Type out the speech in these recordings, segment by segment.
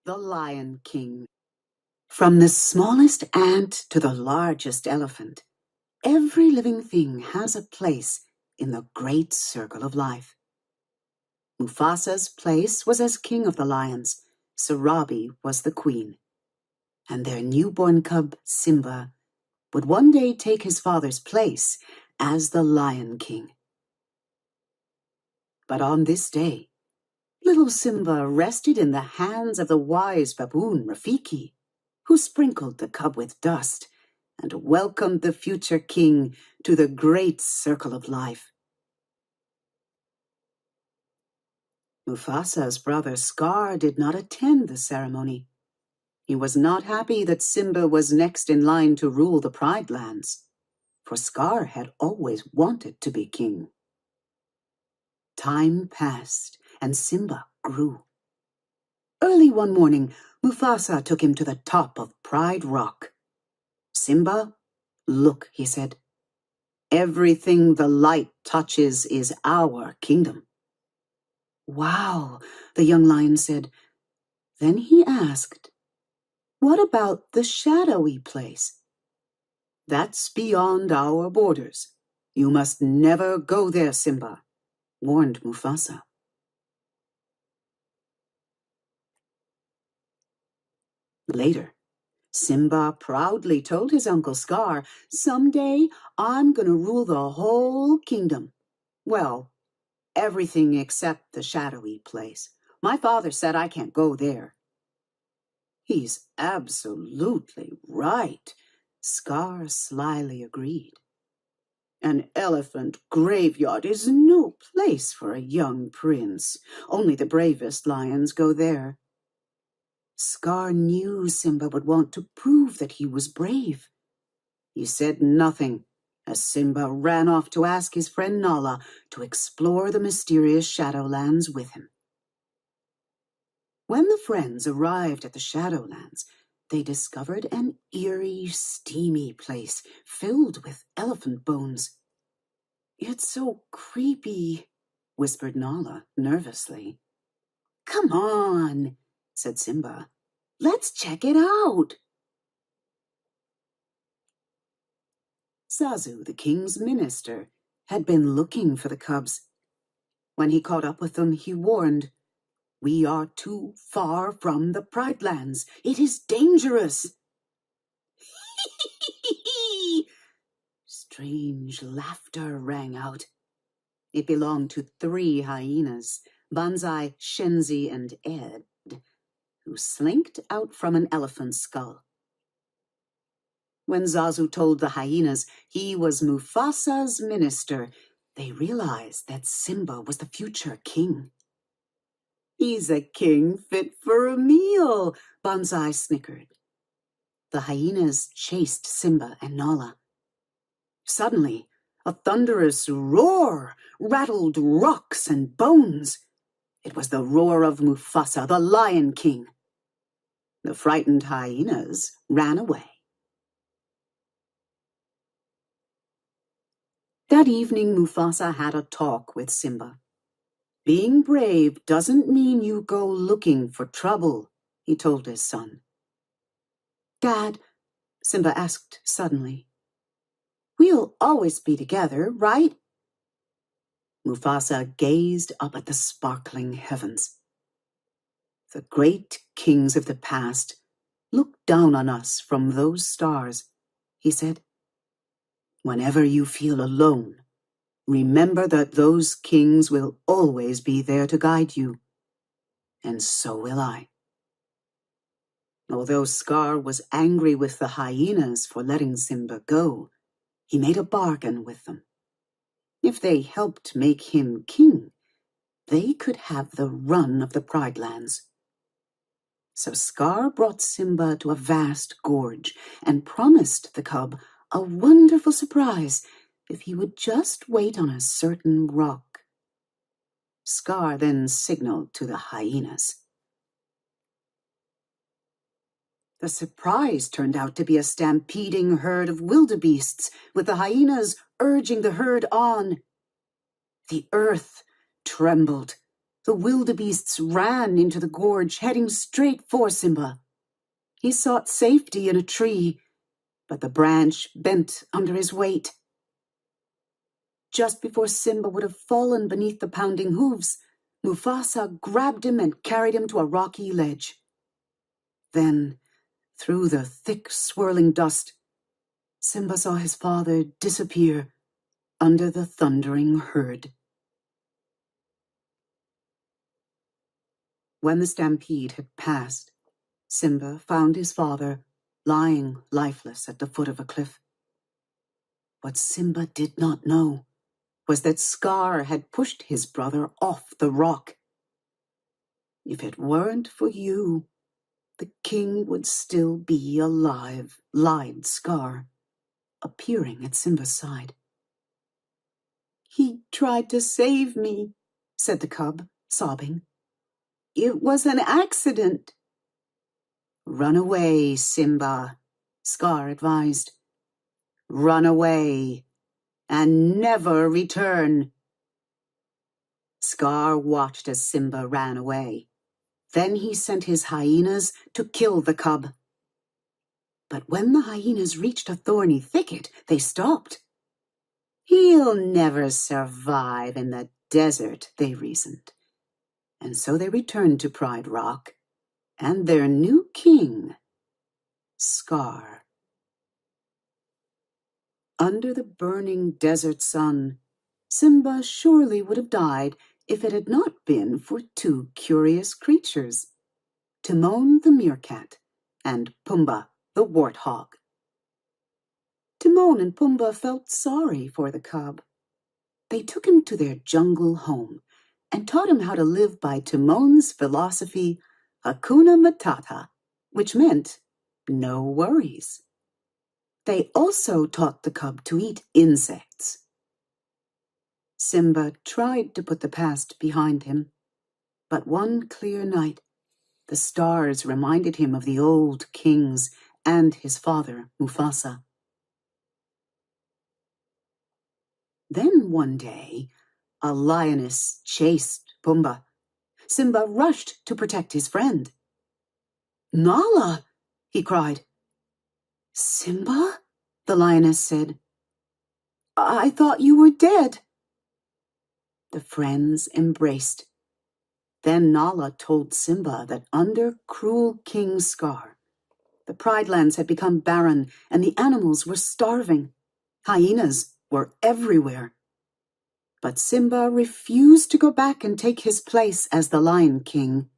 The Lion King. From the smallest ant to the largest elephant, every living thing has a place in the great circle of life. Mufasa's place was as king of the lions. Sarabi was the queen. And their newborn cub, Simba, would one day take his father's place as the Lion King. But on this day, little Simba rested in the hands of the wise baboon Rafiki, who sprinkled the cub with dust and welcomed the future king to the great circle of life. Mufasa's brother Scar did not attend the ceremony. He was not happy that Simba was next in line to rule the Pride Lands, for Scar had always wanted to be king. Time passed, and Simba grew. Early one morning, Mufasa took him to the top of Pride Rock. "Simba, look," he said. "Everything the light touches is our kingdom." "Wow," the young lion said. Then he asked, "What about the shadowy place?" "That's beyond our borders. You must never go there, Simba," warned Mufasa. Later, Simba proudly told his Uncle Scar, "Someday I'm going to rule the whole kingdom. Well, everything except the shadowy place. My father said I can't go there." "He's absolutely right," Scar slyly agreed. "An elephant graveyard is no place for a young prince. Only the bravest lions go there." Scar knew Simba would want to prove that he was brave. He said nothing as Simba ran off to ask his friend Nala to explore the mysterious Shadowlands with him. When the friends arrived at the Shadowlands, they discovered an eerie, steamy place filled with elephant bones. "It's so creepy," whispered Nala nervously. "Come on," said Simba. "Let's check it out." Zazu, the king's minister, had been looking for the cubs. When he caught up with them, he warned, "We are too far from the Pride Lands. It is dangerous." Strange laughter rang out. It belonged to 3 hyenas, Banzai, Shenzi, and Ed, who slinked out from an elephant's skull. When Zazu told the hyenas he was Mufasa's minister, they realized that Simba was the future king. "He's a king fit for a meal," Banzai snickered. The hyenas chased Simba and Nala. Suddenly, a thunderous roar rattled rocks and bones. It was the roar of Mufasa, the Lion King. The frightened hyenas ran away. That evening, Mufasa had a talk with Simba. "Being brave doesn't mean you go looking for trouble," he told his son. "Dad," Simba asked suddenly, "we'll always be together, right?" Mufasa gazed up at the sparkling heavens. "The great kings of the past looked down on us from those stars," he said. "Whenever you feel alone, remember that those kings will always be there to guide you. And so will I." Although Scar was angry with the hyenas for letting Simba go, he made a bargain with them. If they helped make him king, they could have the run of the Pride Lands. So Scar brought Simba to a vast gorge and promised the cub a wonderful surprise if he would just wait on a certain rock. Scar then signaled to the hyenas. The surprise turned out to be a stampeding herd of wildebeests, with the hyenas urging the herd on. The earth trembled, The wildebeests ran into the gorge, heading straight for Simba. He sought safety in a tree, but the branch bent under his weight. Just before Simba would have fallen beneath the pounding hooves, Mufasa grabbed him and carried him to a rocky ledge. Then, through the thick, swirling dust, Simba saw his father disappear under the thundering herd. When the stampede had passed, Simba found his father lying lifeless at the foot of a cliff. What Simba did not know was that Scar had pushed his brother off the rock. If it weren't for you, the king would still be alive, lied Scar, appearing at Simba's side. He tried to save me, said the cub, sobbing. It was an accident. Run away, Simba, Scar advised. Run away and never return. Scar watched as Simba ran away. Then he sent his hyenas to kill the cub. But when the hyenas reached a thorny thicket, they stopped. He'll never survive in the desert, they reasoned. And so they returned to Pride Rock and their new king, Scar. Under the burning desert sun, Simba surely would have died if it had not been for two curious creatures, Timon the meerkat and Pumbaa the warthog. Timon and Pumbaa felt sorry for the cub. They took him to their jungle home and taught him how to live by Timon's philosophy, Hakuna Matata, which meant no worries. They also taught the cub to eat insects. Simba tried to put the past behind him, but one clear night, the stars reminded him of the old kings and his father, Mufasa. Then one day, a lioness chased Pumbaa. Simba rushed to protect his friend. Nala, he cried. Simba? The lioness said. I thought you were dead. The friends embraced. Then Nala told Simba that under cruel King Scar, the Pride Lands had become barren and the animals were starving. Hyenas were everywhere. But Simba refused to go back and take his place as the Lion King.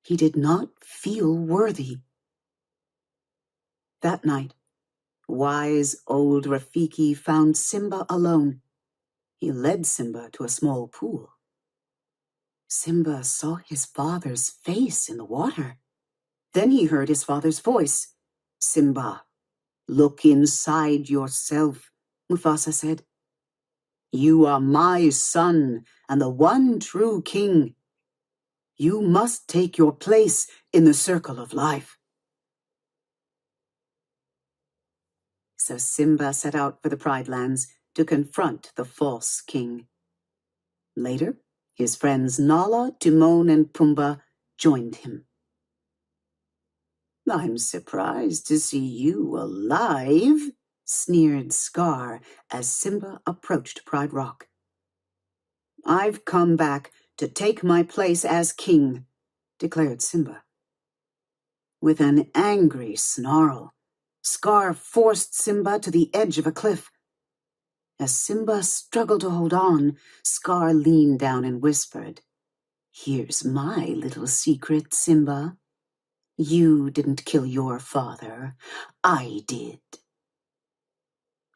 He did not feel worthy. That night, wise old Rafiki found Simba alone. He led Simba to a small pool. Simba saw his father's face in the water. Then he heard his father's voice. Simba, look inside yourself, Mufasa said. You are my son and the one true king. You must take your place in the circle of life. So Simba set out for the Pride Lands to confront the false king. Later, his friends Nala, Timon, and Pumbaa joined him. I'm surprised to see you alive, sneered Scar as Simba approached Pride Rock. I've come back to take my place as king, declared Simba. With an angry snarl, Scar forced Simba to the edge of a cliff. As Simba struggled to hold on, Scar leaned down and whispered, Here's my little secret, Simba. You didn't kill your father. I did.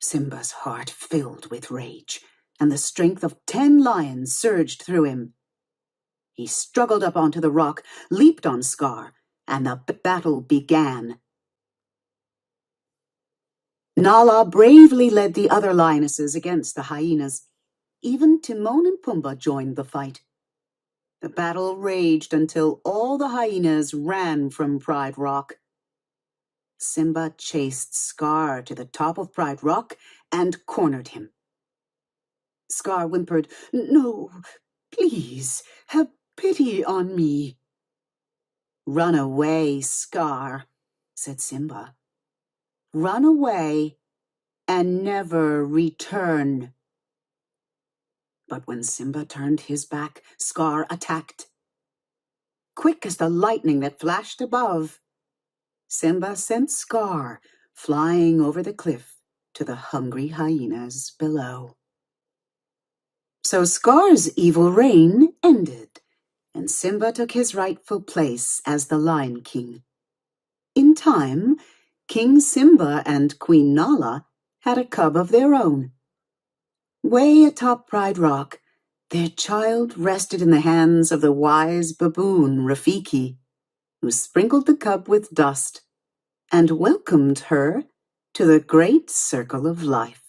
Simba's heart filled with rage, and the strength of 10 lions surged through him. He struggled up onto the rock, leaped on Scar, and the battle began. Nala bravely led the other lionesses against the hyenas. Even Timon and Pumbaa joined the fight. The battle raged until all the hyenas ran from Pride Rock. Simba chased Scar to the top of Pride Rock and cornered him. Scar whimpered, No, please, have pity on me." "Run away, Scar," said Simba. "Run away and never return." But when Simba turned his back, Scar attacked. Quick as the lightning that flashed above, Simba sent Scar flying over the cliff to the hungry hyenas below. So Scar's evil reign ended, and Simba took his rightful place as the Lion King. In time, King Simba and Queen Nala had a cub of their own. Way atop Pride Rock, their child rested in the hands of the wise baboon Rafiki, who sprinkled the cub with dust and welcomed her to the great circle of life.